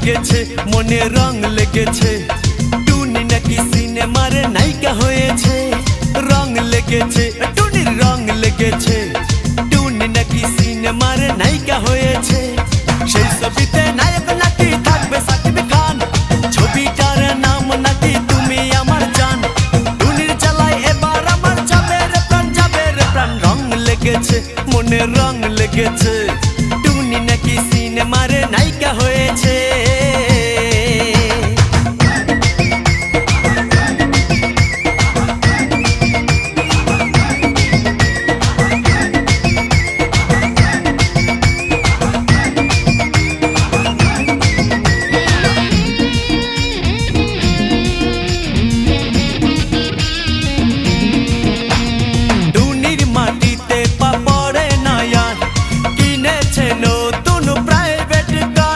লেগেছে মনে রং লেগেছে টুনি নাকি সিনেমার নায়িকা হয়েছে রং লেগেছে টুনির রং লেগেছে টুনি নাকি সিনেমার নায়িকা হয়েছে সেই ছবিতে নায়ক নাকি থাকবে সাকিব খান ছবিটার নাম নাকি তুমি আমার জান টুনির জ্বালায় এবার আমার যাবে রে প্রাণ রং লেগেছে মনে রং লেগেছে টুনি নাকি সিনেমার নায়িকা হয়েছে